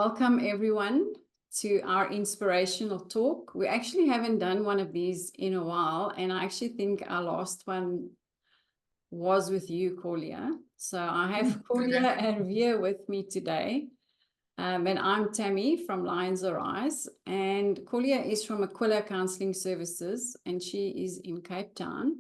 Welcome everyone to our inspirational talk. We actually haven't done one of these in a while, and I actually think our last one was with you, Aquila. So I have Aquila and Via with me today. And I'm Tammy from Lions Arise, and Aquila is from Aquila Counselling Services, and she is in Cape Town,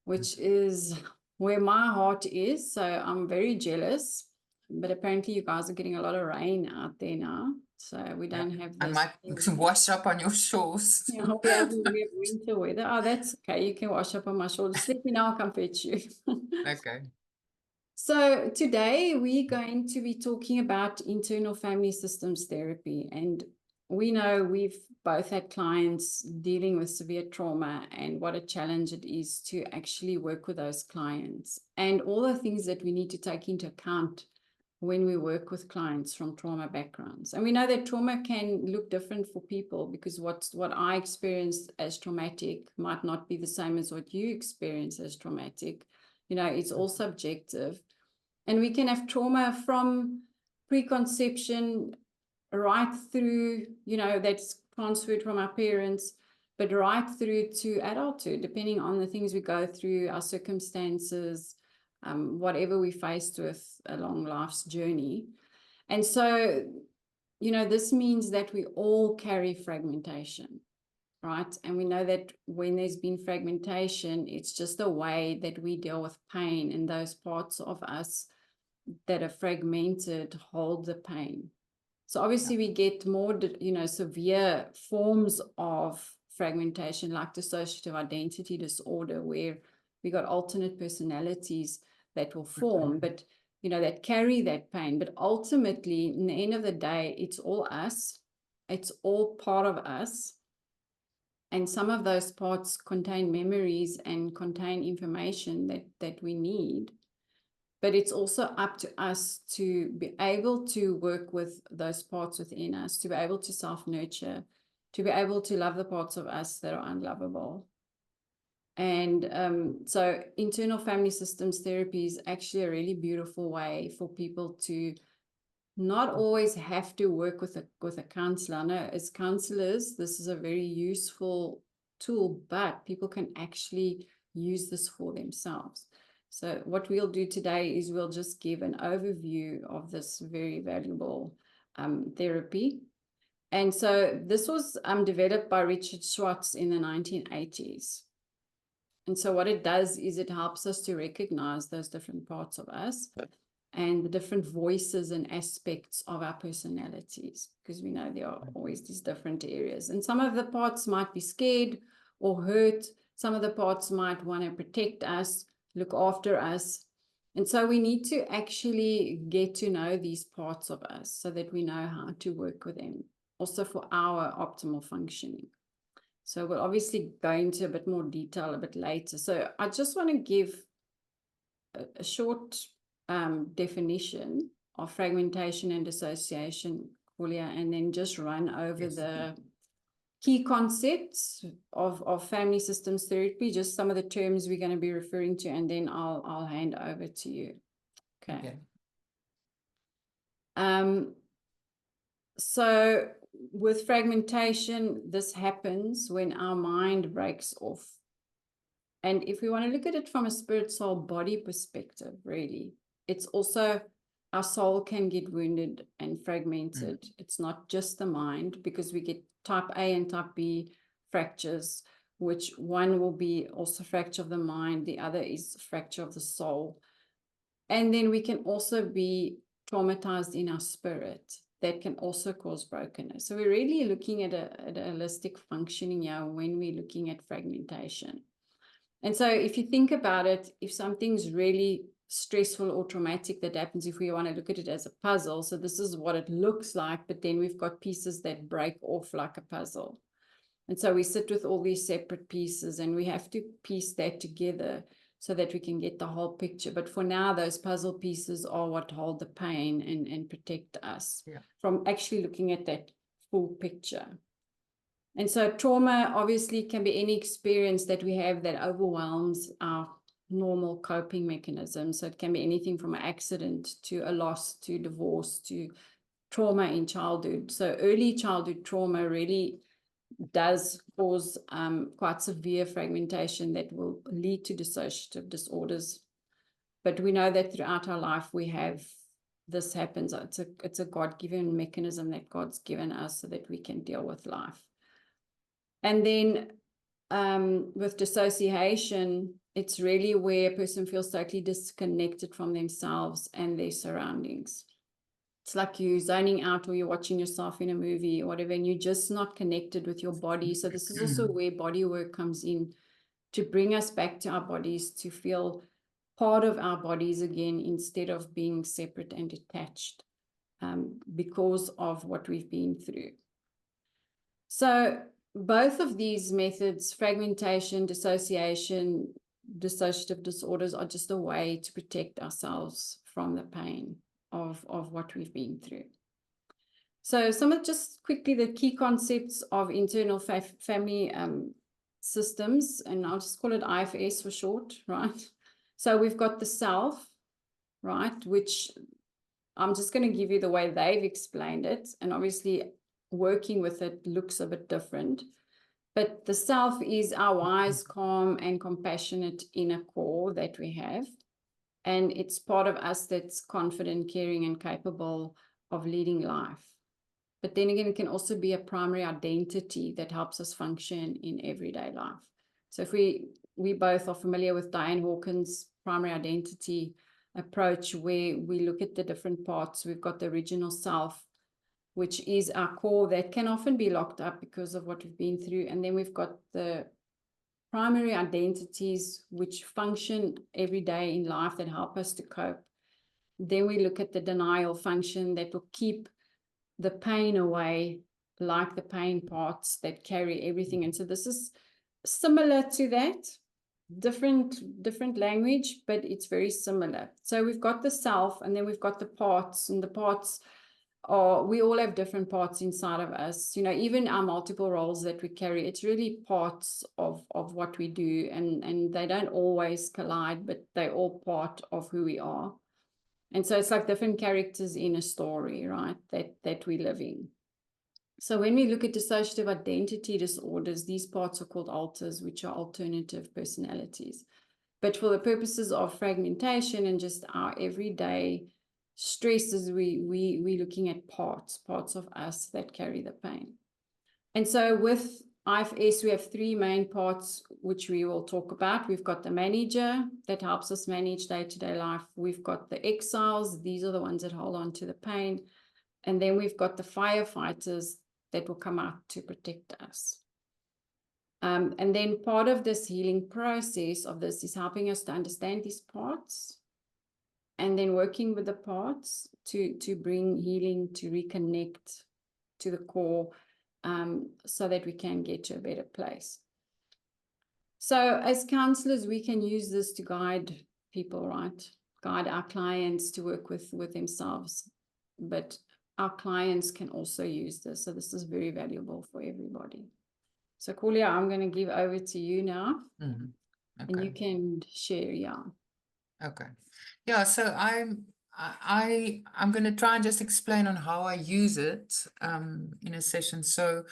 which is where my heart is. So I'm very jealous. But apparently you guys are getting a lot of rain out there now. So we don't have this. I might wash up on your shores. Yeah, we have winter weather. Oh, that's okay. You can wash up on my shoulders. Let me know, I'll come fetch you. Okay. So today we're going to be talking about internal family systems therapy. And we know we've both had clients dealing with severe trauma and what a challenge it is to actually work with those clients and all the things that we need to take into account when we work with clients from trauma backgrounds. And we know that trauma can look different for people because what I experienced as traumatic might not be the same as what you experience as traumatic. You know, it's all subjective. And we can have trauma from preconception right through, you know, that's transferred from our parents, but right through to adulthood, depending on the things we go through, our circumstances, whatever we faced with along life's journey. And so, you know, this means that we all carry fragmentation, right? And we know that when there's been fragmentation, it's just a way that we deal with pain, and those parts of us that are fragmented hold the pain. So obviously we get more, you know, severe forms of fragmentation like dissociative identity disorder, where we got alternate personalities that will form, but, you know, that carry that pain. But ultimately, in the end of the day, it's all us. It's all part of us. And some of those parts contain memories and contain information that we need. But it's also up to us to be able to work with those parts within us, to be able to self-nurture, to be able to love the parts of us that are unlovable. And so internal family systems therapy is actually a really beautiful way for people to not always have to work with a counselor. I know as counselors, this is a very useful tool, but people can actually use this for themselves. So what we'll do today is we'll just give an overview of this very valuable therapy. And so this was developed by Richard Schwartz in the 1980s. And so what it does is it helps us to recognize those different parts of us and the different voices and aspects of our personalities, because we know there are always these different areas. And some of the parts might be scared or hurt. Some of the parts might want to protect us, look after us. And so we need to actually get to know these parts of us so that we know how to work with them, also for our optimal functioning. So we'll obviously go into a bit more detail a bit later. So I just want to give a short definition of fragmentation and dissociation, Julia, and then just run over the key concepts of family systems therapy, just some of the terms we're going to be referring to, and then I'll hand over to you. Okay. So with fragmentation, this happens when our mind breaks off. And if we want to look at it from a spirit, soul, body perspective, really, it's also our soul can get wounded and fragmented. It's not just the mind, because we get type A and type B fractures, which one will be also fracture of the mind, the other is fracture of the soul. And then we can also be traumatized in our spirit. That can also cause brokenness. So we're really looking at a holistic functioning here when we're looking at fragmentation. And so if you think about it, if something's really stressful or traumatic that happens, if we want to look at it as a puzzle, so this is what it looks like, but then we've got pieces that break off like a puzzle. And so we sit with all these separate pieces and we have to piece that together so that we can get the whole picture. But for now, those puzzle pieces are what hold the pain and protect us from actually looking at that full picture. And so trauma obviously can be any experience that we have that overwhelms our normal coping mechanisms. So it can be anything from an accident to a loss to divorce to trauma in childhood. So early childhood trauma really does cause quite severe fragmentation that will lead to dissociative disorders. But we know that throughout our life this happens. It's a God-given mechanism that God's given us so that we can deal with life. And then with dissociation, it's really where a person feels totally disconnected from themselves and their surroundings. It's like you zoning out, or you're watching yourself in a movie or whatever, and you're just not connected with your body. So this is also where body work comes in, to bring us back to our bodies, to feel part of our bodies again, instead of being separate and detached because of what we've been through. So both of these methods, fragmentation, dissociation, dissociative disorders, are just a way to protect ourselves from the pain of what we've been through. So some of just quickly the key concepts of internal family systems, and I'll just call it IFS for short, right? So we've got the self, right, which I'm just going to give you the way they've explained it, and obviously working with it looks a bit different. But the self is our wise, calm, and compassionate inner core that we have. And it's part of us that's confident, caring, and capable of leading life. But then again, it can also be a primary identity that helps us function in everyday life. So if we both are familiar with Diane Hawkins' primary identity approach, where we look at the different parts. We've got the original self, which is our core that can often be locked up because of what we've been through. And then we've got the primary identities which function every day in life that help us to cope. Then we look at the denial function that will keep the pain away, like the pain parts that carry everything. And so this is similar to that, different language, but it's very similar. So we've got the self, and then we've got the parts, and the parts are, we all have different parts inside of us. You know, even our multiple roles that we carry, it's really parts of what we do, and they don't always collide, but they're all part of who we are. And so it's like different characters in a story, right, that we live in. So when we look at dissociative identity disorders, these parts are called alters, which are alternative personalities. But for the purposes of fragmentation and just our everyday stresses, we're looking at parts of us that carry the pain. And so with IFS, we have three main parts, which we will talk about. We've got the manager that helps us manage day-to-day life. We've got the exiles. These are the ones that hold on to the pain. And then we've got the firefighters that will come out to protect us. And then part of this healing process of this is helping us to understand these parts, and then working with the parts to bring healing, to reconnect to the core, so that we can get to a better place. So as counselors, we can use this to guide people, right? Guide our clients to work with themselves. But our clients can also use this. So this is very valuable for everybody. So Kulia, I'm going to give over to you now. Okay. And you can share, yeah. Okay. Yeah, so I'm going to try and just explain on how I use it in a session. So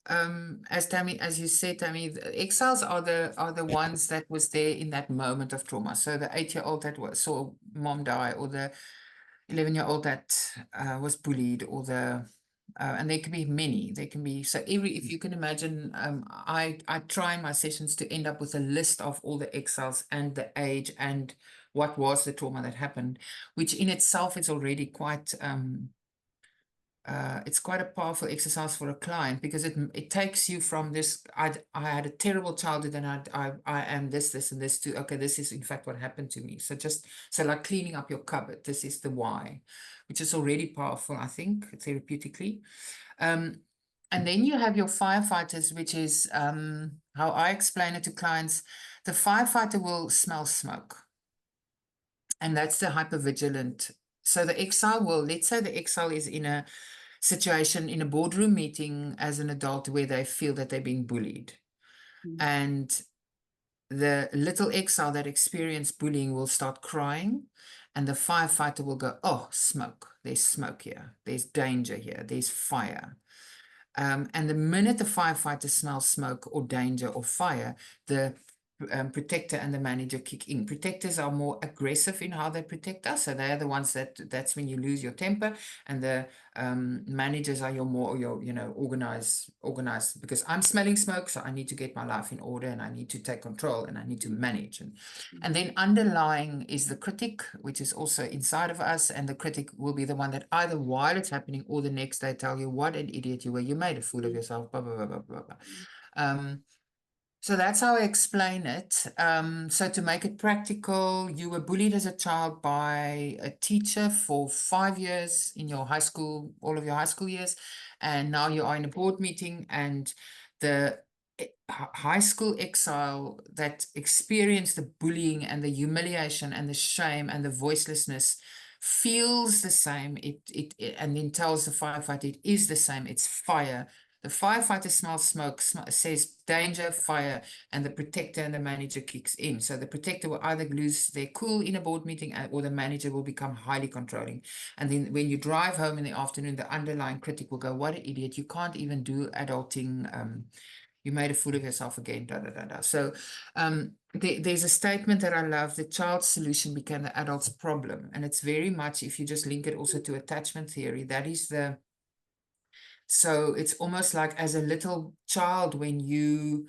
as you said, Tammy, the exiles are the ones that was there in that moment of trauma. So the 8-year-old that saw mom die, or the 11-year-old that was bullied, or and there can be many. There can be, so if you can imagine, I try in my sessions to end up with a list of all the exiles and the age and what was the trauma that happened, which in itself is already quite it's quite a powerful exercise for a client, because it takes you from this, I had a terrible childhood and I am this and this, to, okay, this is in fact what happened to me. So like cleaning up your cupboard, this is the why, which is already powerful, I think, therapeutically. And then you have your firefighters, which is how I explain it to clients. The firefighter will smell smoke, and that's the hypervigilant. So the exile will, let's say the exile is in a situation in a boardroom meeting as an adult where they feel that they're being bullied. And the little exile that experienced bullying will start crying, and the firefighter will go, oh, smoke, there's smoke here, there's danger here, there's fire. And the minute the firefighter smells smoke or danger or fire, the protector and the manager kick in. Protectors are more aggressive in how they protect us. So they are the ones that's when you lose your temper, and the managers are your organized, because I'm smelling smoke, so I need to get my life in order, and I need to take control, and I need to manage. And then underlying is the critic, which is also inside of us, and the critic will be the one that either while it's happening or the next day tell you what an idiot you were, you made a fool of yourself, blah, blah, blah, blah, blah, blah. So that's how I explain it. So to make it practical, you were bullied as a child by a teacher for 5 years in your high school, all of your high school years, and now you are in a board meeting, and the high school exile that experienced the bullying and the humiliation and the shame and the voicelessness feels the same. It and then tells the firefighter it is the same. It's fire. The firefighter smells smoke, says danger, fire, and the protector and the manager kicks in. So the protector will either lose their cool in a board meeting, or the manager will become highly controlling. And then when you drive home in the afternoon, the underlying critic will go, what an idiot, you can't even do adulting. You made a fool of yourself again, da, da, da, da. So there's a statement that I love: the child's solution became the adult's problem. And it's very much, if you just link it also to attachment theory, that is so it's almost like as a little child, when you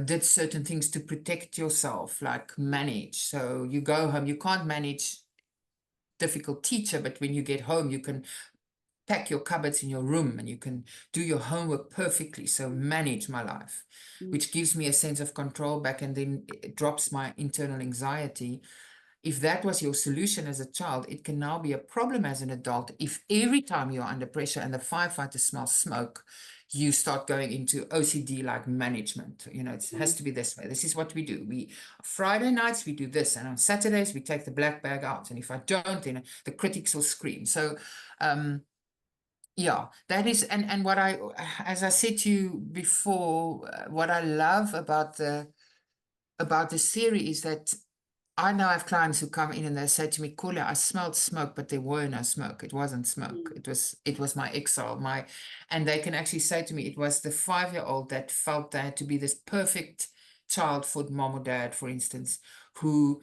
did certain things to protect yourself, like manage. So you go home, you can't manage difficult teacher, but when you get home, you can pack your cupboards in your room and you can do your homework perfectly. So manage my life, which gives me a sense of control back, and then it drops my internal anxiety. If that was your solution as a child, it can now be a problem as an adult. If every time you're under pressure and the firefighter smells smoke, you start going into OCD like management. It has to be this way. This is what we do. Friday nights, we do this. And on Saturdays, we take the black bag out. And if I don't, then the critics will scream. So, yeah, that is, and as I said to you before, what I love about the theory is that I now have clients who come in and they say to me, Aquila, I smelled smoke, but there were no smoke. It wasn't smoke. It was my exile. And they can actually say to me, it was the 5-year-old that felt they had to be this perfect child for mom or dad, for instance, who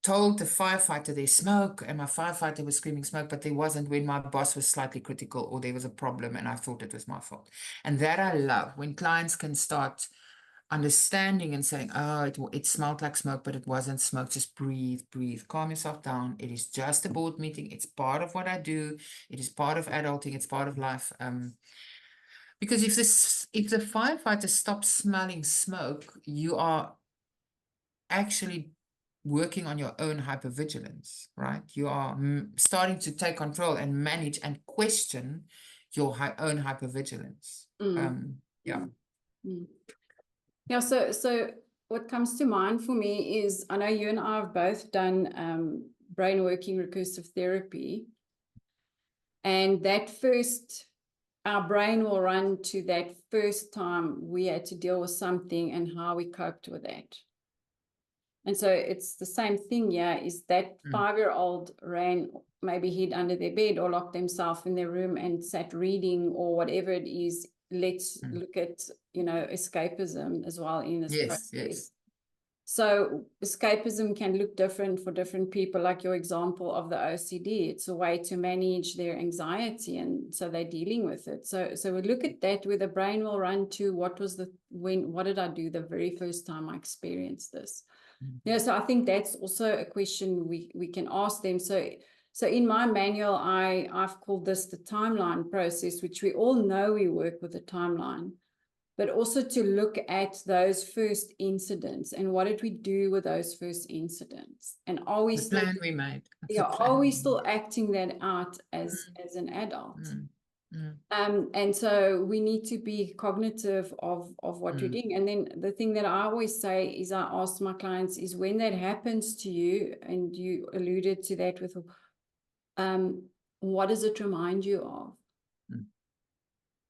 told the firefighter there's smoke, and my firefighter was screaming smoke, but there wasn't, when my boss was slightly critical or there was a problem and I thought it was my fault. And that I love, when clients can start understanding and saying, oh, it smelled like smoke, but it wasn't smoke. Just breathe, calm yourself down. It is just a board meeting. It's part of what I do. It is part of adulting. It's part of life. Because if the firefighter stops smelling smoke, you are actually working on your own hypervigilance, right? You are starting to take control and manage and question your own hypervigilance. Yeah. Yeah, so what comes to mind for me is, I know you and I have both done brain working recursive therapy, and that first, our brain will run to that first time we had to deal with something and how we coped with that. And so it's the same thing, yeah, is that 5-year-old ran, maybe hid under their bed or locked themselves in their room and sat reading or whatever it is. Let's look at, escapism as well in this process. Yes. So escapism can look different for different people, like your example of the OCD. It's a way to manage their anxiety, and so they're dealing with it. So we look at that, where the brain will run to what did I do the very first time I experienced this? Yeah, so I think that's also a question we can ask them. So in my manual, I've called this the timeline process, which we all know we work with a timeline, but also to look at those first incidents and what did we do with those first incidents, and are we the plan we made? Are we still acting that out as an adult? And so we need to be cognitive of what you're doing. And then the thing that I always say is, I ask my clients is, when that happens to you, and you alluded to that with, what does it remind you of?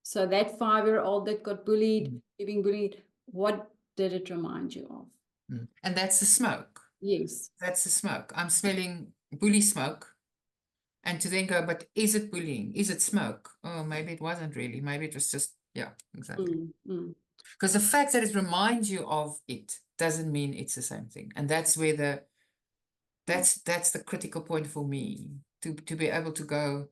So that 5-year-old that got bullied, being bullied, what did it remind you of? And that's the smoke. Yes. That's the smoke. I'm smelling bully smoke, and to then go, but is it bullying? Is it smoke? Oh, maybe it wasn't really. Maybe it was just, yeah, exactly. Because the fact that it reminds you of it doesn't mean it's the same thing. And that's where that's the critical point for me, to be able to go,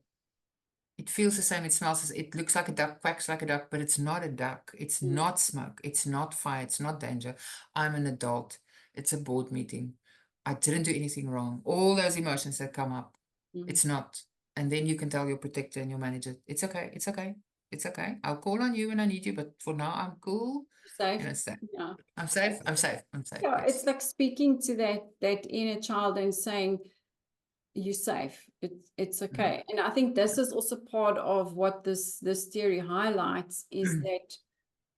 it feels the same, it smells, it looks like a duck, quacks like a duck, but it's not a duck. It's not smoke. It's not fire. It's not danger. I'm an adult. It's a board meeting. I didn't do anything wrong. All those emotions that come up, it's not. And then you can tell your protector and your manager, it's okay. It's okay. It's okay. I'll call on you when I need you, but for now I'm cool. Safe. And it's that. Yeah. I'm safe. I'm safe. I'm safe. Yeah, Yes. it's like speaking to that inner child and saying, you're safe. It's okay. And I think this is also part of what this theory highlights is that,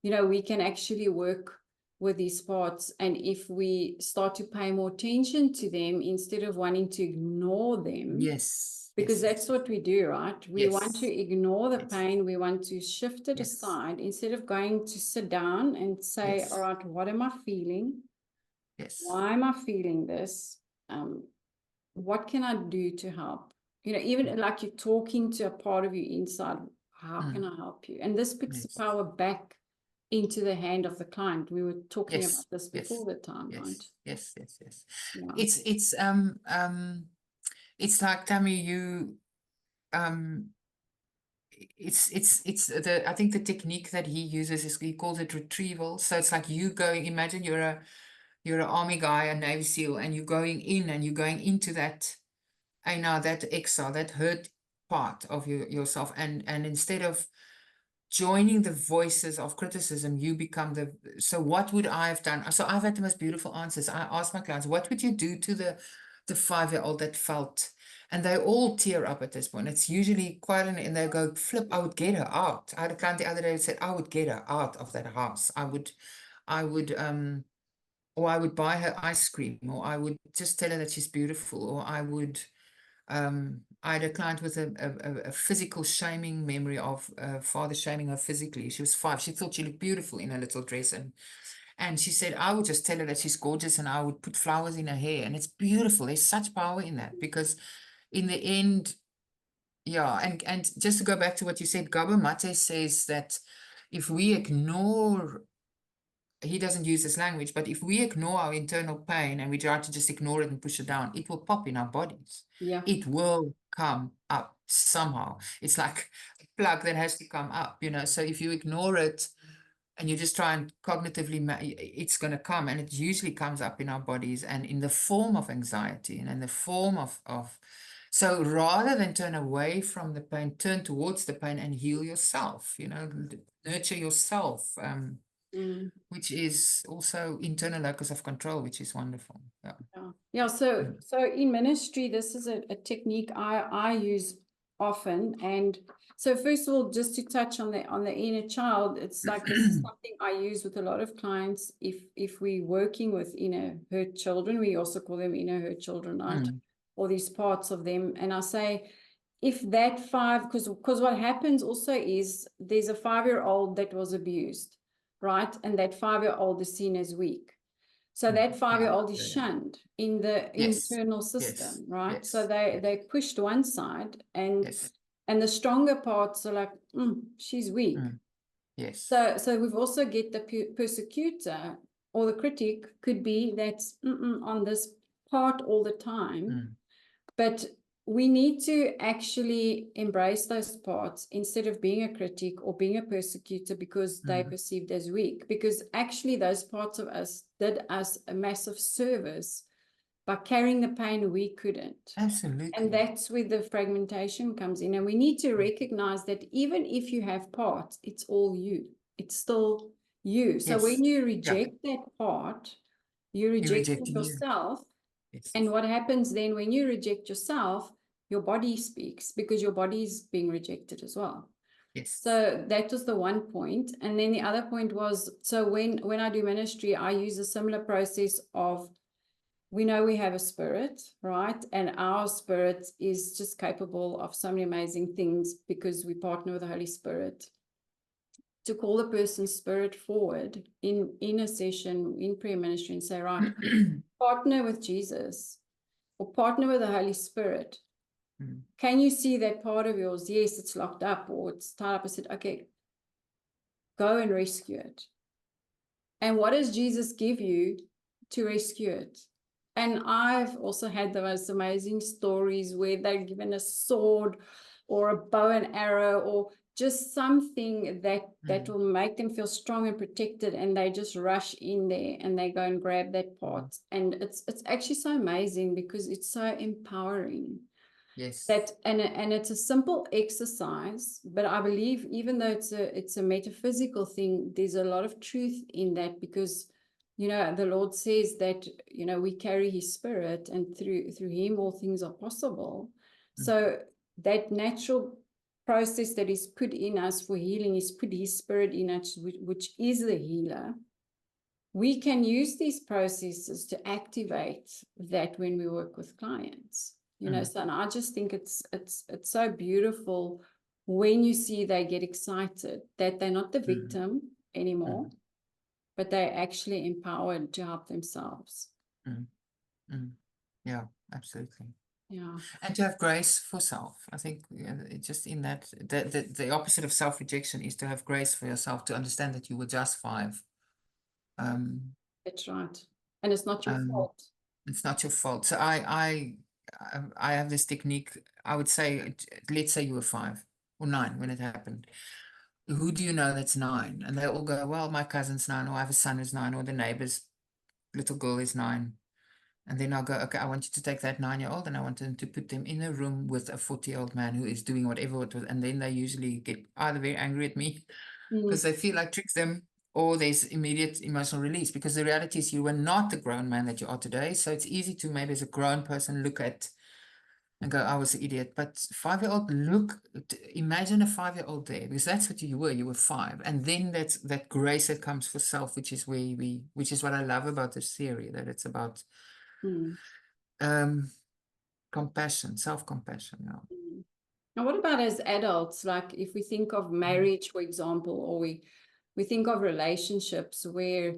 you know, we can actually work with these parts, and if we start to pay more attention to them instead of wanting to ignore them. Yes. Because yes. that's what we do, right? We want to ignore the pain. We want to shift it aside instead of going to sit down and say, all right, what am I feeling? Yes. Why am I feeling this? What can I do to help? You know, even like you're talking to a part of you inside, how can I help you? And this puts the power back into the hand of the client. We were talking about this before the time, right? Yes. Yeah. It's like, Tammy, you it's the, I think the technique that he uses is, he calls it retrieval. So it's like you going, imagine you're an army guy, a Navy SEAL, and you're going in and you're going into that, I know, that exile, that hurt part of yourself, and instead of joining the voices of criticism, you become the, so what would I have done? So I've had the most beautiful answers. I ask my clients, what would you do to the 5-year-old that felt, and they all tear up at this point. It's usually quite and they go, flip, I would get her out. I had a client the other day who said, I would get her out of that house. I would or I would buy her ice cream, or I would just tell her that she's beautiful, or I would I had a client with a physical shaming memory of father shaming her physically. She was 5. She thought she looked beautiful in her little dress, and she said, I would just tell her that she's gorgeous, and I would put flowers in her hair, and it's beautiful. There's such power in that, because in the end, yeah, and just to go back to what you said, Gabo Mate says that if we ignore, he doesn't use this language, but if we ignore our internal pain and we try to just ignore it and push it down, it will pop in our bodies. Yeah. It will come up somehow. It's like a plug that has to come up, you know. So if you ignore it and you just try and cognitively, it's going to come, and it usually comes up in our bodies and in the form of anxiety and in the form of so rather than turn away from the pain, turn towards the pain and heal yourself, you know, nurture yourself. Which is also internal locus of control, which is wonderful. Yeah. So in ministry, this is a technique I use often. And so first of all, just to touch on the inner child, it's like this is something I use with a lot of clients. If we're working with inner hurt children, we also call them inner hurt children, right? All these parts of them. And I say, if that 5, because what happens also is there's a 5-year-old that was abused, right? And that 5-year-old is seen as weak. So that 5-year-old is shunned in the internal system, right? So they pushed one side, and the stronger parts are like, she's weak. So we've also get the persecutor or the critic could be that's on this part all the time, but we need to actually embrace those parts instead of being a critic or being a persecutor because they're perceived as weak. Because actually those parts of us did us a massive service by carrying the pain we couldn't. Absolutely. And that's where the fragmentation comes in. And we need to recognize that even if you have parts, it's all you. It's still you. So when you reject that part, you reject yourself. And what happens then when you reject yourself, your body speaks because your body is being rejected as well. So that was the one point. And then the other point was, so when I do ministry, I use a similar process of, we know we have a spirit, right? And our spirit is just capable of so many amazing things because we partner with the Holy Spirit. To call the person's spirit forward in a session, in prayer ministry, and say, right, partner with Jesus or partner with the Holy Spirit. Can you see that part of yours? Yes, it's locked up or it's tied up. I said, okay, go and rescue it. And what does Jesus give you to rescue it? And I've also had the most amazing stories where they're given a sword or a bow and arrow or just something that will make them feel strong and protected, and they just rush in there and they go and grab that part. And it's actually so amazing because it's so empowering. Yes. That and it's a simple exercise, but I believe even though it's a metaphysical thing, there's a lot of truth in that, because the Lord says that we carry His Spirit, and through Him all things are possible. So that natural process that is put in us for healing is put His Spirit in us, which is the healer. We can use these processes to activate that when we work with clients. So, and I just think it's so beautiful when you see they get excited that they're not the victim anymore, but they're actually empowered to help themselves. Yeah, absolutely. Yeah. And to have grace for self. I think just in that, the opposite of self-rejection is to have grace for yourself, to understand that you were just 5. That's right. And it's not your fault. It's not your fault. So I have this technique. I would say, let's say you were 5 or 9 when it happened. Who do you know that's 9? And they all go, well, my cousin's 9, or I have a son who's 9, or the neighbor's little girl is 9. And then I'll go, okay, I want you to take that 9-year-old and I want them to put them in a room with a 40-year-old man who is doing whatever it was. And then they usually get either very angry at me because they feel like tricks them, or there's immediate emotional release, because the reality is you were not the grown man that you are today. So it's easy to maybe as a grown person look at and go, I was an idiot. But 5-year-old, imagine a 5-year-old there, because that's what you were 5. And then that's that grace that comes for self, which is which is what I love about this theory, that it's about compassion, self-compassion. Now, what about as adults? Like if we think of marriage, for example, or we think of relationships where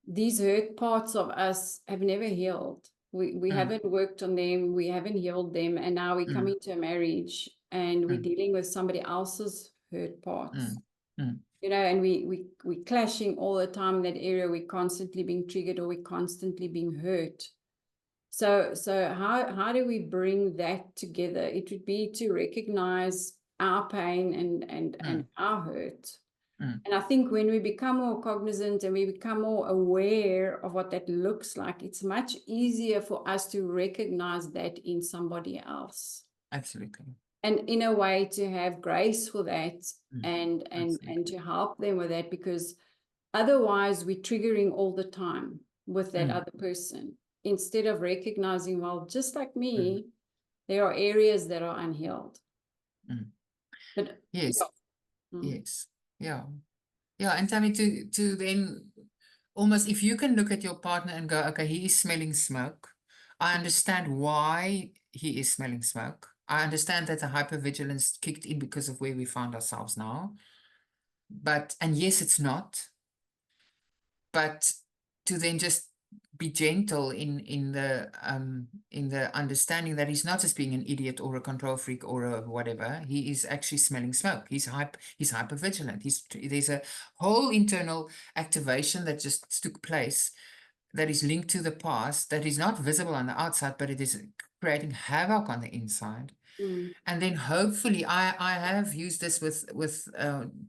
these hurt parts of us have never healed. We haven't worked on them, we haven't healed them, and now we come into a marriage and we're dealing with somebody else's hurt parts. And we clashing all the time in that area. We're constantly being triggered, or we're constantly being hurt. So how do we bring that together? It would be to recognize our pain and our hurt. And I think when we become more cognizant and we become more aware of what that looks like, it's much easier for us to recognize that in somebody else. Absolutely. And in a way to have grace for that and to help them with that, because otherwise we're triggering all the time with that other person, instead of recognizing, well, just like me, there are areas that are unhealed. But yes. Yeah. And Tammy, to then almost, if you can look at your partner and go, okay, he is smelling smoke. I understand why he is smelling smoke. I understand that the hypervigilance kicked in because of where we found ourselves now. And yes, it's not. But to then just be gentle in the understanding that he's not just being an idiot or a control freak or a whatever. He is actually smelling smoke. He's hypervigilant. There's a whole internal activation that just took place that is linked to the past, that is not visible on the outside, but it is creating havoc on the inside. And then hopefully I have used this with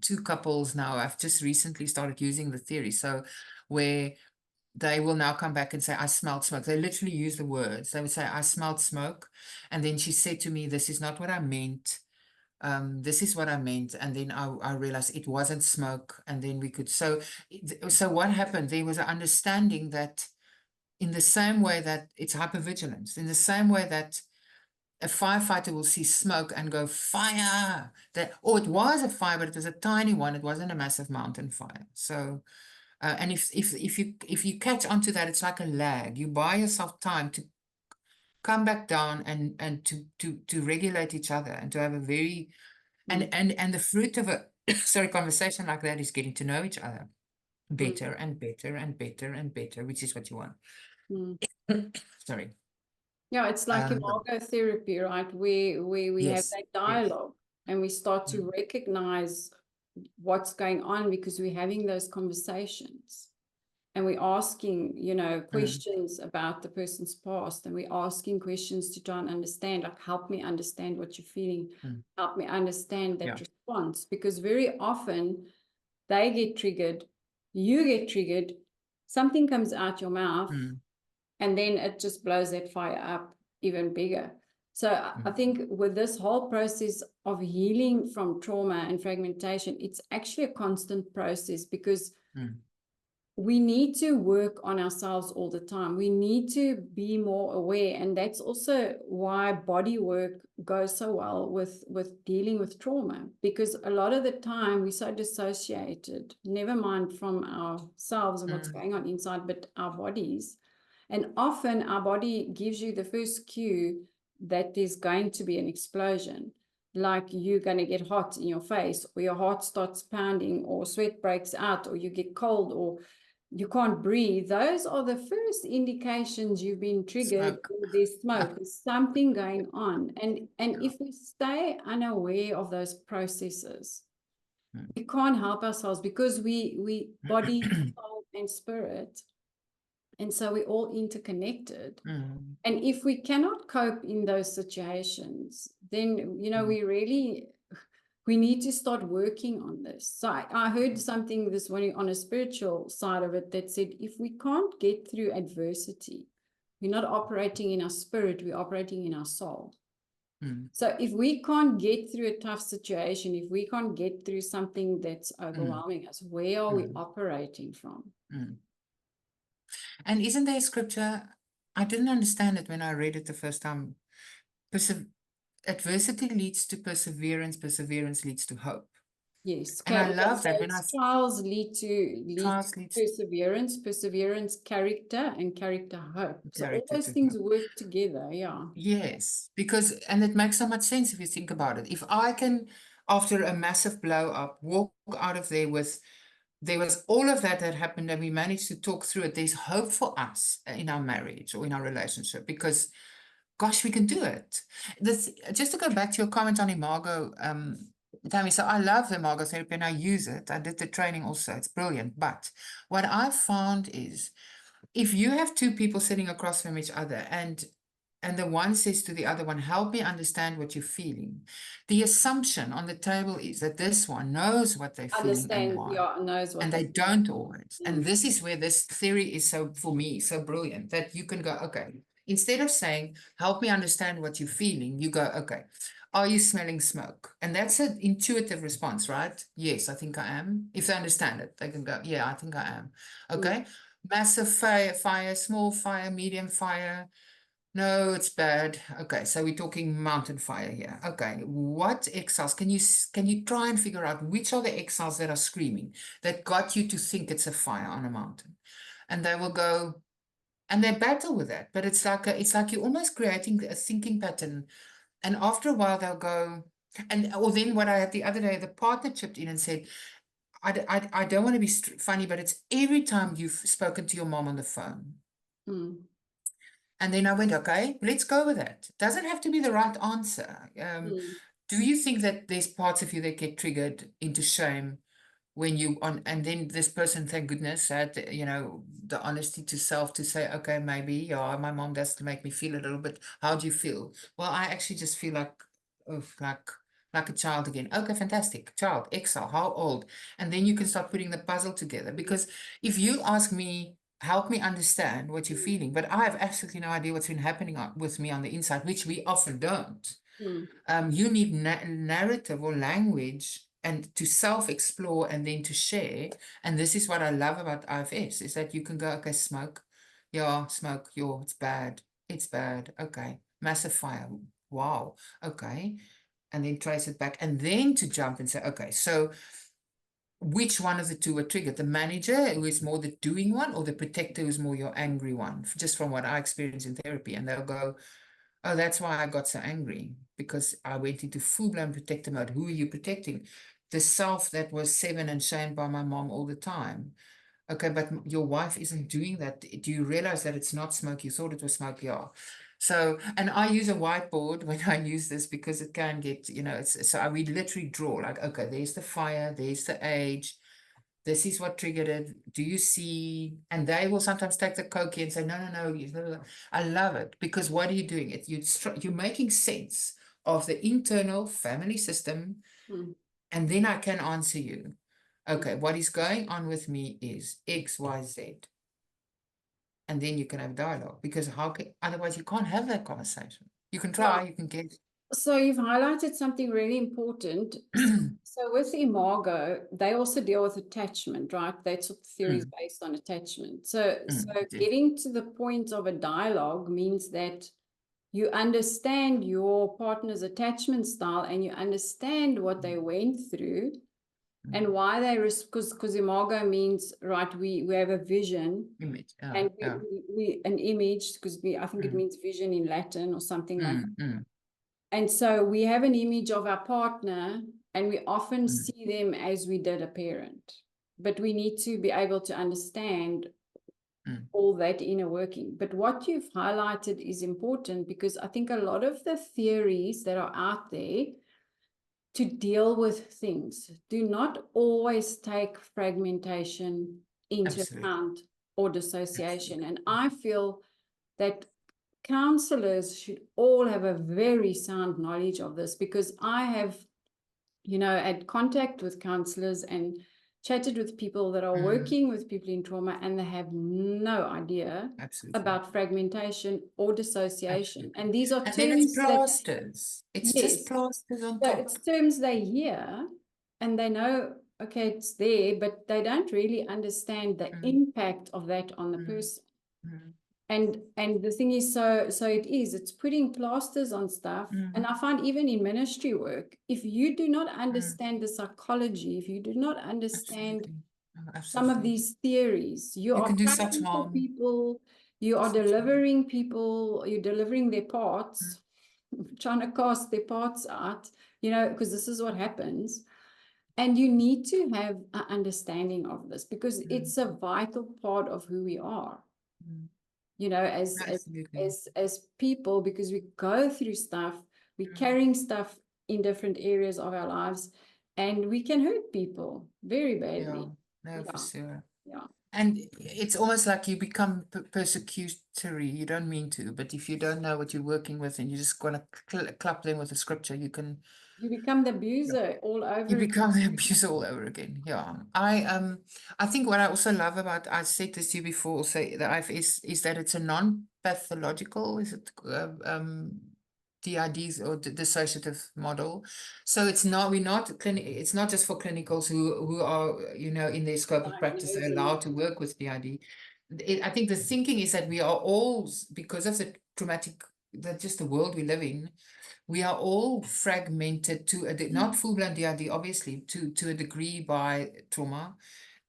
2 couples now. I've just recently started using the theory. So where they will now come back and say, I smelled smoke. They literally use the words. They would say, I smelled smoke. And then she said to me, this is not what I meant. This is what I meant. And then I realized it wasn't smoke. And then we could, so what happened? There was an understanding that in the same way that it's hypervigilance, in the same way that a firefighter will see smoke and go, fire! It was a fire, but it was a tiny one. It wasn't a massive mountain fire. So, and if you catch onto that, it's like a lag. You buy yourself time to come back down and to regulate each other, and to have a very and the fruit of a conversation like that is getting to know each other better and better and better and better, which is what you want. Sorry. Yeah, it's like Um, imago therapy, right? Where we have yes, that yes. dialogue and we start to recognize what's going on because we're having those conversations. And we're asking, questions about the person's past, and we're asking questions to try and understand, like, help me understand what you're feeling, help me understand that Yeah. response, because very often they get triggered, you get triggered, something comes out your mouth, and then it just blows that fire up even bigger. So I think with this whole process of healing from trauma and fragmentation, it's actually a constant process, because we need to work on ourselves all the time. We need to be more aware. And that's also why body work goes so well with dealing with trauma, because a lot of the time we're so dissociated, never mind from ourselves and what's going on inside, but our bodies. And often our body gives you the first cue that there's going to be an explosion. Like you're going to get hot in your face, or your heart starts pounding, or sweat breaks out, or you get cold, or you can't breathe. Those are the first indications you've been triggered. Smoke. Or there's smoke, there's something going on. And if we stay unaware of those processes, we can't help ourselves, because we body, soul, and spirit. And so we're all interconnected. And if we cannot cope in those situations, then, we need to start working on this. So I heard something this morning on a spiritual side of it that said, if we can't get through adversity, we're not operating in our spirit, we're operating in our soul. So if we can't get through a tough situation, if we can't get through something that's overwhelming us, where are we operating from? And isn't there a scripture? I didn't understand it when I read it the first time. Adversity leads to perseverance, perseverance leads to hope. Yes. And I love that when trials lead trials to leads perseverance, perseverance, character, and character, hope. So all character those to things hope. work together. Yeah. Yes, because, and it makes so much sense if you think about it. If I can, after a massive blow up, walk out of there with, there was all of that happened and we managed to talk through it. There's hope for us in our marriage or in our relationship, because gosh, we can do it. This, just to go back to your comment on imago, Tammy, so I love imago therapy and I use it. I did the training also. It's brilliant. But what I've found is, if you have two people sitting across from each other and the one says to the other one, help me understand what you're feeling, the assumption on the table is that this one knows what they're feeling and Understand, why. yeah, knows what And they they don't always. And this is where this theory is so, for me, so brilliant, that you can go, okay, instead of saying, help me understand what you're feeling, you go, okay, are you smelling smoke? And that's an intuitive response, right? Yes, I think I am. If they understand it, they can go, yeah, I think I am. Okay. Massive fire, small fire, medium fire. No, it's bad. Okay, so we're talking mountain fire here. Okay, what exiles can you try and figure out which are the exiles that are screaming, that got you to think it's a fire on a mountain? And they will go, and they battle with that. But it's like you're almost creating a thinking pattern. And after a while they'll go, or then what I had the other day, the partner chipped in and said, I don't want to be funny, but it's every time you've spoken to your mom on the phone. And then I went, okay, let's go with it. Doesn't have to be the right answer. Do you think that there's parts of you that get triggered into shame when you on, and then this person, thank goodness, had, the honesty to self to say, okay, maybe, yeah, my mom does make me feel a little bit. How do you feel? Well, I actually just feel like, like a child again. Okay, fantastic. Child, exile, how old? And then you can start putting the puzzle together. Because if you ask me, help me understand what you're feeling, but I have absolutely no idea what's been happening with me on the inside, which we often don't. You need narrative or language and to self-explore and then to share. And this is what I love about IFS, is that you can go, okay, smoke. Yeah, smoke. Yeah, it's bad. It's bad. Okay. Massive fire. Wow. Okay. And then trace it back and then to jump and say, okay, so which one of the two were triggered? The manager, who is more the doing one, or the protector, who's more your angry one? Just from what I experience in therapy. And they'll go, oh, that's why I got so angry, because I went into full-blown protector mode. Who are you protecting? The self that was 7 and shamed by my mom all the time. Okay, but your wife isn't doing that. Do you realize that it's not smoke? You thought it was smoke? Yeah. So, and I use a whiteboard when I use this because it can get, we literally draw like, okay, there's the fire, there's the age, this is what triggered it. Do you see? And they will sometimes take the cookie and say, no, no, no. I love it because what are you doing? You're making sense of the internal family system. Mm. And then I can answer you. Okay, what is going on with me is X, Y, Z. And then you can have dialogue because otherwise you can't have that conversation. You can try, you can get. So you've highlighted something really important. So with Imago, they also deal with attachment, right? That's what the theory is based on, attachment. So getting to the point of a dialogue means that you understand your partner's attachment style and you understand what they went through and why they because Imago means, right, we have a vision. Image. And we an image, because I think it means vision in Latin or something like that. And so we have an image of our partner and we often see them as we did a parent. But we need to be able to understand all that inner working. But what you've highlighted is important because I think a lot of the theories that are out there to deal with things do not always take fragmentation into account or dissociation. And I feel that counselors should all have a very sound knowledge of this because I have, had contact with counselors and chatted with people that are working with people in trauma and they have no idea about fragmentation or dissociation. And these are and terms then it's plasters. It's just plasters on top. It's terms they hear and they know, okay, it's there, but they don't really understand the impact of that on the person. And the thing is, so it's putting plasters on stuff. And I find even in ministry work, if you do not understand the psychology, if you do not understand some of these theories, you are can do praying such for harm. people, you are delivering people, you're delivering their parts, trying to cast their parts out, because this is what happens. And you need to have an understanding of this because it's a vital part of who we are. As people, because we go through stuff, we're carrying stuff in different areas of our lives, and we can hurt people very badly. For sure. Yeah. And it's almost like you become persecutory. You don't mean to, but if you don't know what you're working with and you just going to clap them with a scripture, you become the abuser all over. You become the abuser all over again. Yeah. I think what I also love about, I said this to you before, also that is that it's a non-pathological, DIDs or dissociative model. So it's not it's not just for clinicals who are, in their scope of practice, they're allowed to work with DID. I think the thinking is that we are all, because of the traumatic, just the world we live in, we are all fragmented to not full-blown DID, obviously, to a degree by trauma,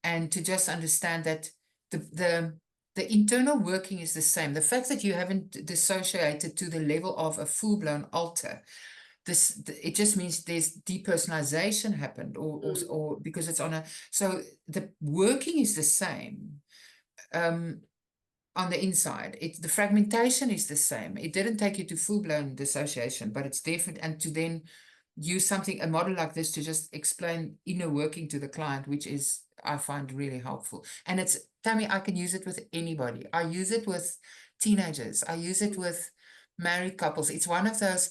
and to just understand that the internal working is the same. The fact that you haven't dissociated to the level of a full-blown alter, it just means there's depersonalization happened, or because it's so the working is the same. On the inside, the fragmentation is the same. It didn't take you to full-blown dissociation, but it's different. And to then use a model like this to just explain inner working to the client, which is, I find, really helpful. And Tammy, I can use it with anybody. I use it with teenagers. I use it with married couples. It's one of those,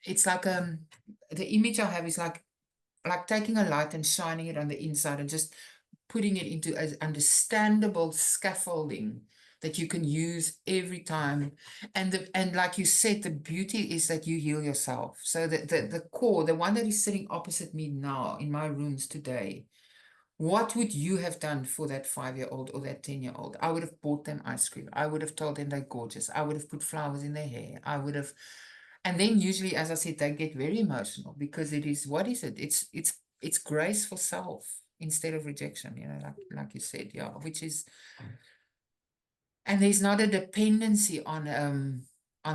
it's like the image I have is like taking a light and shining it on the inside and just putting it into an understandable scaffolding that you can use every time. And like you said, the beauty is that you heal yourself. So the core, the one that is sitting opposite me now in my rooms today, what would you have done for that 5-year-old or that 10-year-old? I would have bought them ice cream. I would have told them they're gorgeous. I would have put flowers in their hair. I would have, and then usually, as I said, they get very emotional because it is, what is it? It's grace for self instead of rejection, like you said, which is, and there's not a dependency on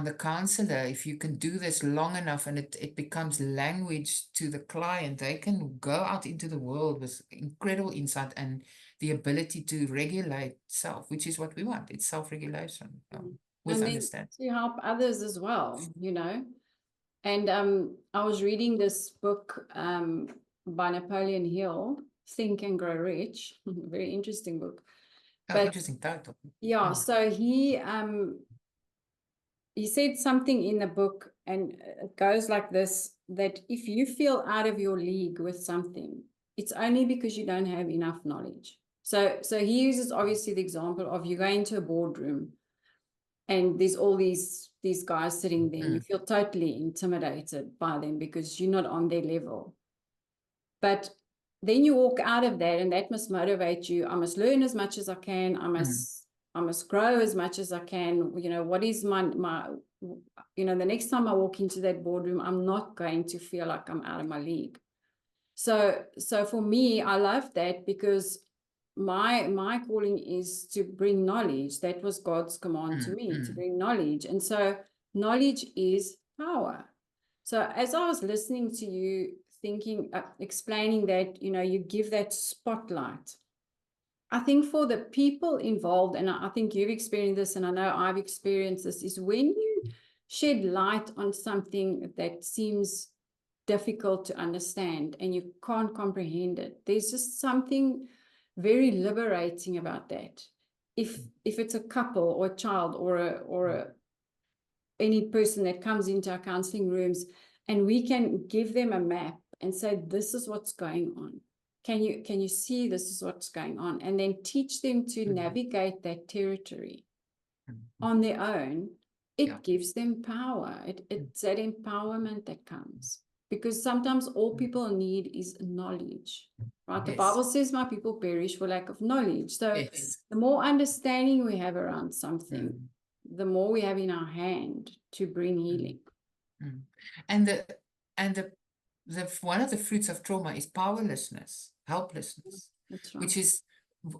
the counselor. If you can do this long enough and it becomes language to the client, they can go out into the world with incredible insight and the ability to regulate self, which is what we want. It's self-regulation. with and then understanding. to help others as well, you know. And I was reading this book by Napoleon Hill, Think and Grow Rich. Very interesting book. Oh, But interesting title. yeah, so he said something in the book, and it goes like this, that if you feel out of your league with something, it's only because you don't have enough knowledge. So he uses obviously the example of you going to a boardroom and there's all these guys sitting there and you feel totally intimidated by them because you're not on their level. But then you walk out of that, and that must motivate you. I must learn as much as I can. I must grow as much as I can. You know, what is my you know, the next time I walk into that boardroom, I'm not going to feel like I'm out of my league. So for me, I love that, because my calling is to bring knowledge. That was God's command to me, to bring knowledge. And so knowledge is power. So as I was listening to you, thinking, explaining that, you know, you give that spotlight, I think for the people involved, and I think you've experienced this, and I know I've experienced this, is when you shed light on something that seems difficult to understand and you can't comprehend it, there's just something very liberating about that. If it's a couple or a child or any person that comes into our counseling rooms, and we can give them a map and say, this is what's going on. Can you see this is what's going on? And then teach them to navigate that territory on their own. It gives them power. It's that empowerment that comes. Because sometimes all people need is knowledge, right? The Bible says my people perish for lack of knowledge. So the more understanding we have around something, the more we have in our hand to bring healing. And the one of the fruits of trauma is powerlessness, helplessness, That's right. which is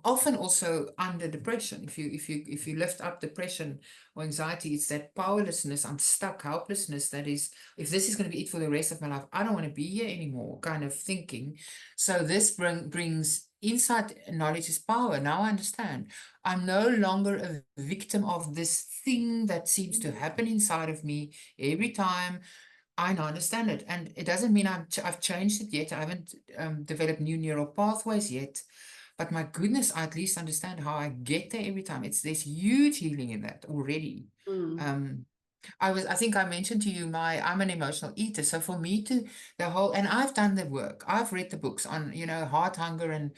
often also under depression. If you lift up depression or anxiety, it's that powerlessness, I'm stuck, helplessness, that is, if this is going to be it for the rest of my life, I don't want to be here anymore, kind of thinking. So this brings insight. Knowledge is power. Now I understand. I'm no longer a victim of this thing that seems to happen inside of me every time. I now understand it, and it doesn't mean I've changed it yet. I haven't developed new neural pathways yet. But my goodness, I at least understand how I get there every time. There's huge healing in that already. I think I mentioned to you I'm an emotional eater. So for me and I've done the work. I've read the books on, heart hunger and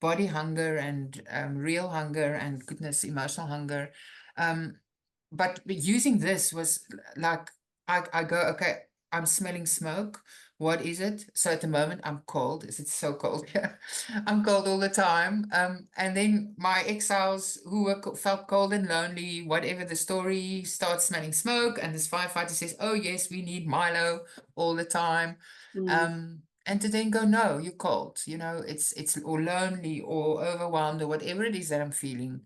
body hunger and real hunger and goodness, emotional hunger. But using this was like, I go, okay, I'm smelling smoke. What is it? So at the moment I'm cold. It's so cold here. I'm cold all the time. And then my exiles who felt cold and lonely, whatever the story, start smelling smoke. And this firefighter says, oh yes, we need Milo all the time. And to then go, no, you're cold. It's or lonely or overwhelmed or whatever it is that I'm feeling.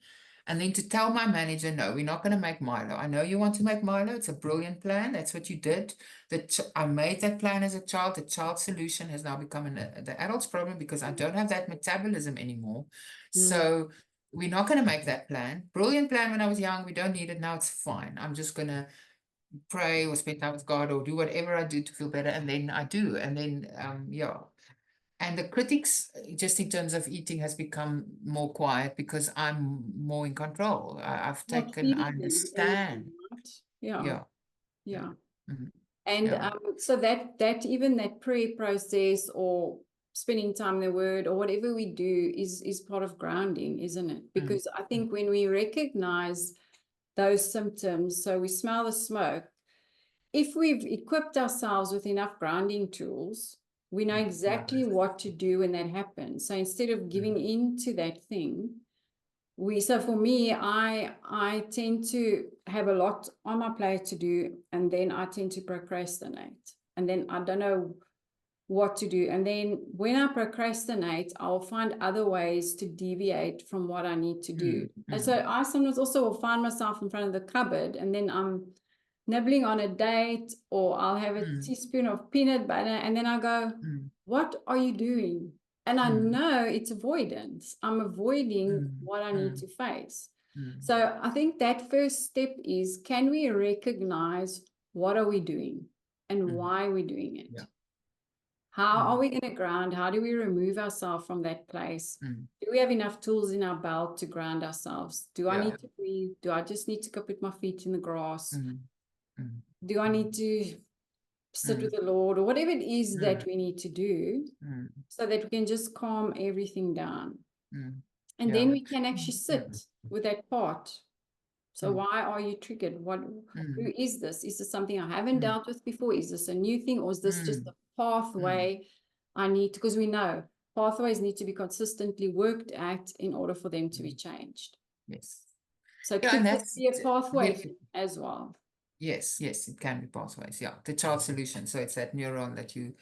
And then to tell my manager, no, we're not going to make Milo. I know you want to make Milo. It's a brilliant plan. That's what you did. I made that plan as a child. The child solution has now become the adult's problem because I don't have that metabolism anymore. So we're not going to make that plan. Brilliant plan when I was young. We don't need it now. It's fine. I'm just going to pray or spend time with God or do whatever I do to feel better. And then I do. And then, And the critics, just in terms of eating, has become more quiet because I'm more in control. I understand. Yeah. Mhm. And Yeah. so that even that prayer process or spending time in the Word or whatever we do is part of grounding, isn't it? Because I think when we recognize those symptoms, so we smell the smoke, if we've equipped ourselves with enough grounding tools, we know exactly what to do when that happens. So instead of giving in to that thing, so for me, I tend to have a lot on my plate to do, and then I tend to procrastinate. And then I don't know what to do. And then when I procrastinate, I'll find other ways to deviate from what I need to do. And so I sometimes also will find myself in front of the cupboard, and then I'm nibbling on a date, or I'll have a teaspoon of peanut butter, and then I go, what are you doing? And I know it's avoidance. I'm avoiding what I need to face. So I think that first step is, can we recognize what are we doing and why are we doing it? Yeah. How are we going to ground? How do we remove ourselves from that place? Do we have enough tools in our belt to ground ourselves? Do I need to breathe? Do I just need to go put my feet in the grass? Do I need to sit with the Lord, or whatever it is that we need to do, so that we can just calm everything down? And then we can actually sit with that part. So why are you triggered? Who is this? Is this something I haven't dealt with before? Is this a new thing, or is this just a pathway I need? Because we know pathways need to be consistently worked at in order for them to be changed. Yes. So Yeah, could and that that's be a pathway as well? Yes, it can be pathways. Yeah, the child solution. So it's that neuron that you,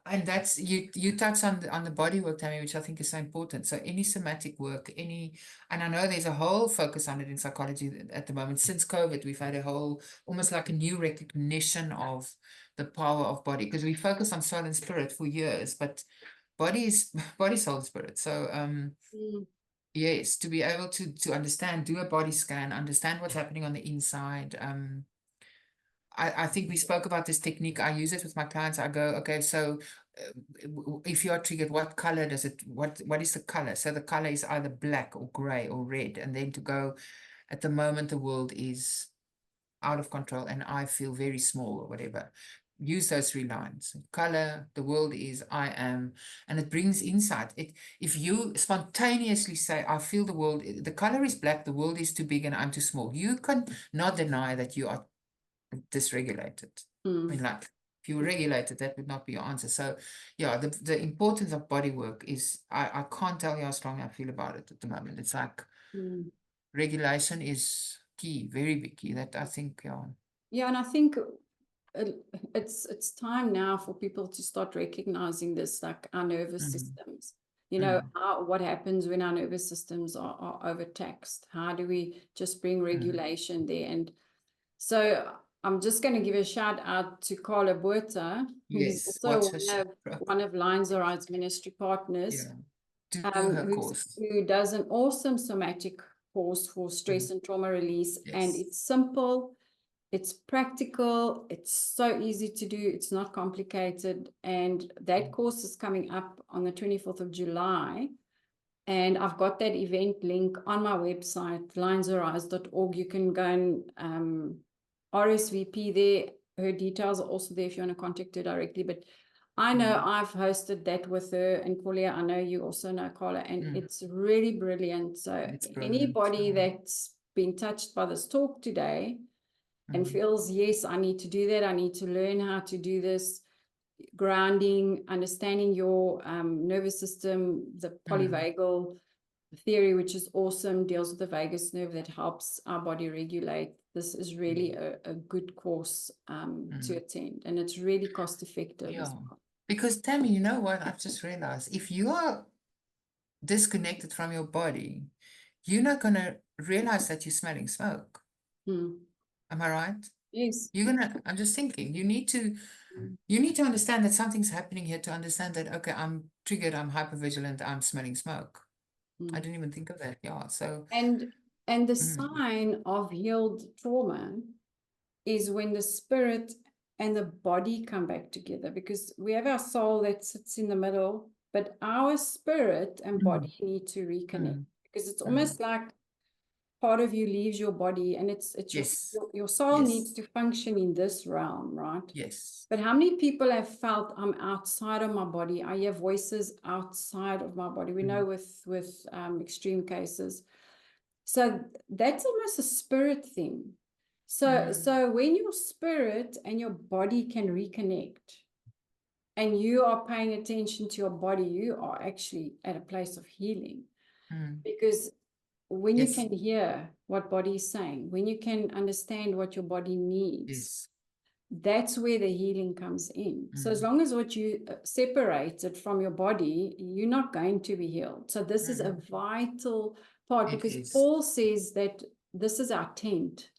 and that's you touch on the body work, Tammy, which I think is so important. So any somatic work, and I know there's a whole focus on it in psychology at the moment. Since COVID, we've had a whole, almost like a new recognition of the power of body, because we focus on soul and spirit for years, but body is body, soul, and spirit. So yes, to be able to understand, do a body scan, understand what's happening on the inside. I think we spoke about this technique. I use it with my clients. I go, okay, so if you are triggered, what color does it, what is the color? So the color is either black or gray or red. And then to go, at the moment, the world is out of control and I feel very small or whatever. Use those 3 lines. Color, the world is, I am, and it brings insight. If you spontaneously say, I feel the world, the color is black, the world is too big and I'm too small, you can not deny that you are dysregulated. I mean, like, if you were regulated, that would not be your answer. So yeah, the importance of body work is, I can't tell you how strong I feel about it at the moment. It's like regulation is key, very big key. That I think, Yeah, and I think it's time now for people to start recognizing this, like our nervous systems. You know, what happens when our nervous systems are overtaxed? How do we just bring regulation there? And so I'm just going to give a shout out to Carla Buerta, who's yes, also watch one of Lines Arise ministry partners, do her course. who does an awesome somatic course for stress and trauma release. And it's simple, it's practical, it's so easy to do, it's not complicated. And that course is coming up on the 24th of July. And I've got that event link on my website, linesarise.org. You can go and RSVP there. Her details are also there if you want to contact her directly. But I know I've hosted that with her, and Corlia, I know you also know Carla, and it's really brilliant. So anybody that's been touched by this talk today and feels, yes, I need to do that, I need to learn how to do this, grounding, understanding your nervous system, the polyvagal theory, which is awesome, deals with the vagus nerve that helps our body regulate. This is really a good course to attend, and it's really cost effective as well. Because Tammy, you know what, I've just realized, if you are disconnected from your body, you're not going to realize that you're smelling smoke. Am I right? Yes. I'm just thinking, you need to understand that something's happening here, to understand that, okay, I'm triggered, I'm hypervigilant, I'm smelling smoke. I didn't even think of that. Yeah. So and the sign of healed trauma is when the spirit and the body come back together, because we have our soul that sits in the middle, but our spirit and body need to reconnect, because it's almost like part of you leaves your body, and it's your soul needs to function in this realm, right? Yes. But how many people have felt, I'm outside of my body, I hear voices outside of my body? We know with extreme cases. So that's almost a spirit thing. So when your spirit and your body can reconnect, and you are paying attention to your body, you are actually at a place of healing. Because when you can hear what body is saying, when you can understand what your body needs, that's where the healing comes in. So as long as what you separated from your body, you're not going to be healed. So this is a vital part, because Paul says that this is our tent,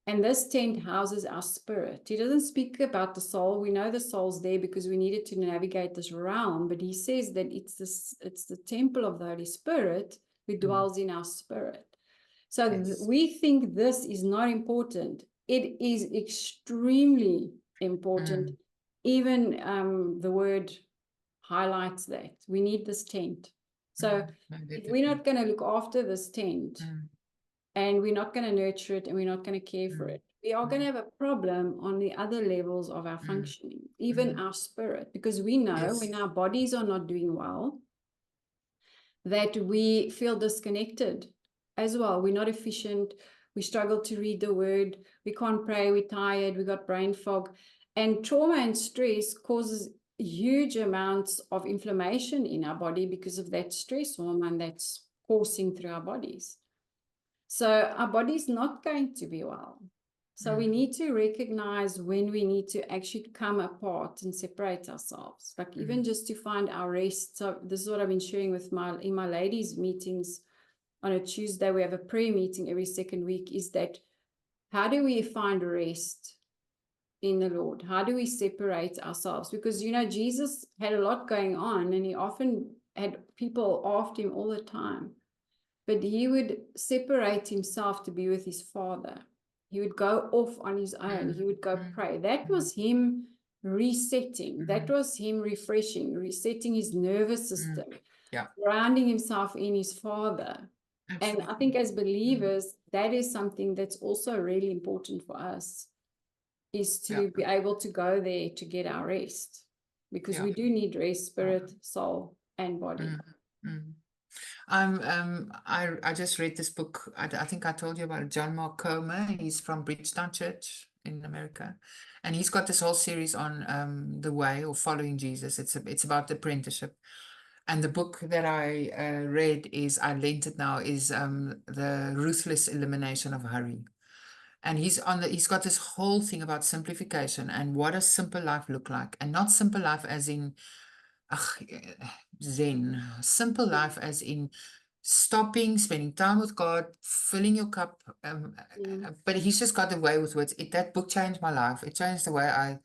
and this tent houses our spirit. He doesn't speak about the soul. We know the soul's there because we needed to navigate this realm, but he says that it's the temple of the Holy Spirit who dwells in our spirit. So Yes. we think this is not important. It is extremely important. Even the word highlights that. We need this tent. So No, if we're definitely. not going to look after this tent and we're not going to nurture it and we're not going to care for it, we are going to have a problem on the other levels of our functioning, even our spirit, because we know Yes. when our bodies are not doing well, that we feel disconnected as well. We're not efficient. We struggle to read the word. We can't pray. We're tired. We got brain fog. And trauma and stress causes huge amounts of inflammation in our body because of that stress hormone that's coursing through our bodies. So our body's not going to be well. So we need to recognize when we need to actually come apart and separate ourselves, like even just to find our rest. So this is what I've been sharing with in my ladies' meetings on a Tuesday. We have a prayer meeting every second week. Is that how do we find rest in the Lord? How do we separate ourselves? Because, you know, Jesus had a lot going on and he often had people after him all the time. But he would separate himself to be with his Father. He would go off on his own. He would go pray. That was him resetting. That was him refreshing, resetting his nervous system, grounding himself in his Father. Absolutely. And I think as believers, that is something that's also really important for us, is to be able to go there to get our rest. Because we do need rest, spirit, soul, and body. I just read this book. I think I told you about it, John Mark Comer. He's from Bridgetown Church in America, and he's got this whole series on the way or following Jesus. It's about the apprenticeship. And the book that I read I lent it now, is The Ruthless Elimination of Hurry. And he's got this whole thing about simplification and what does simple life look like, and not simple life as in Zen, simple life as in stopping, spending time with God, filling your cup. But he's just got the way with words. That book changed my life. It changed the way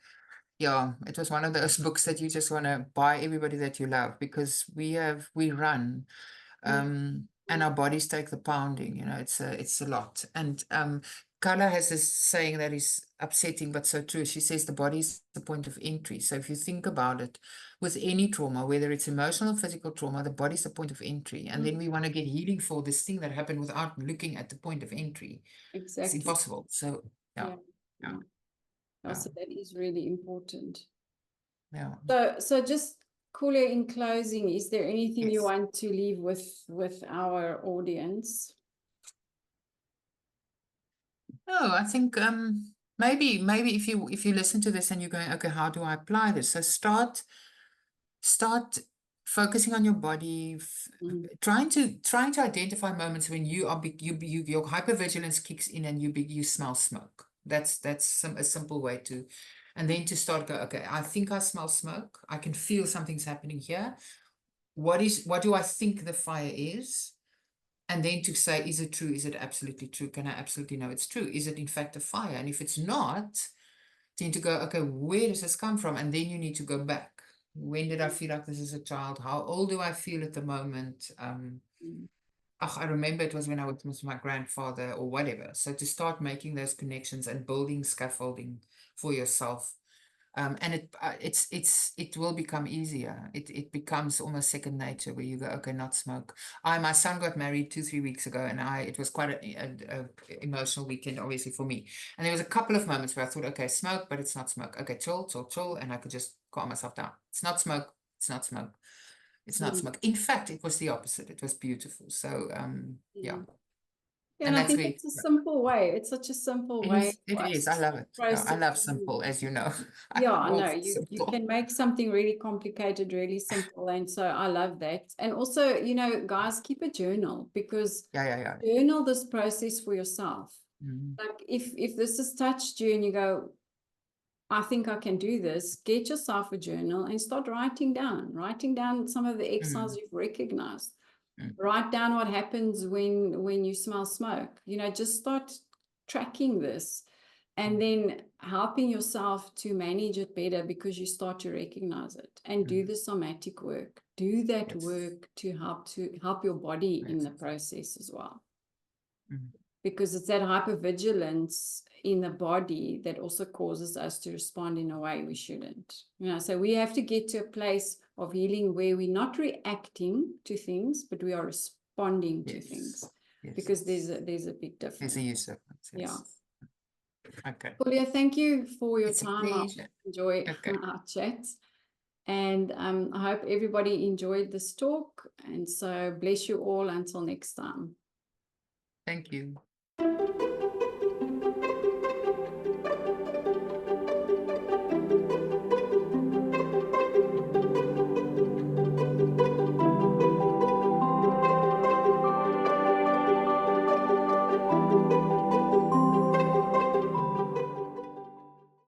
it was one of those books that you just want to buy everybody that you love, because we run. And our bodies take the pounding, you know, it's a lot. And Carla has this saying that is upsetting but so true. She says the body is the point of entry. So if you think about it, with any trauma, whether it's emotional or physical trauma, the body's the point of entry. And then we want to get healing for this thing that happened without looking at the point of entry. Exactly. It's impossible. So So that is really important. Yeah. So just Aquila, in closing, is there anything you Yes. want to leave with our audience? No, I think maybe if you listen to this and you're going, okay, how do I apply this? So start focusing on your body, trying to identify moments when your hypervigilance kicks in and you smell smoke. That's a simple way to, and then to start go, okay, I think I smell smoke. I can feel something's happening here. What do I think the fire is? And then to say, is it true? Is it absolutely true? Can I absolutely know it's true? Is it in fact a fire? And if it's not, then to go, okay, where does this come from? And then you need to go back. When did I feel like this as a child? How old do I feel at the moment? I remember it was when I was with my grandfather or whatever. So to start making those connections and building scaffolding for yourself. And it will become easier. It becomes almost second nature, where you go, okay, not smoke. My son got married 2-3 weeks ago, and it was quite a emotional weekend, obviously, for me. And there was a couple of moments where I thought, okay, smoke, but it's not smoke. Okay, chill, and I could just calm myself down. It's not smoke. It's not smoke. It's not smoke. In fact, it was the opposite. It was beautiful. So yeah. And I think it's a simple way. It's such a simple way. It is. I love it. I love simple, as you know. I know you can make something really complicated really simple, and so I love that. And also, you know, guys, keep a journal, because journal this process for yourself. Like if this has touched you and you go, I think I can do this, get yourself a journal and start writing down some of the exiles you've recognized. Write down what happens when you smell smoke. You know, just start tracking this, and then helping yourself to manage it better, because you start to recognize it, and do the somatic work. Do that work to help your body in the process as well. Mhm. because it's that hypervigilance in the body that also causes us to respond in a way we shouldn't. So we have to get to a place of healing where we're not reacting to things, but we are responding to things, Yes. because there's a big difference. There's a huge difference. Yeah. Okay. Julia, thank you for your It's a time. I pleasure. enjoy Okay. our chat. And I hope everybody enjoyed this talk. And so bless you all until next time. Thank you.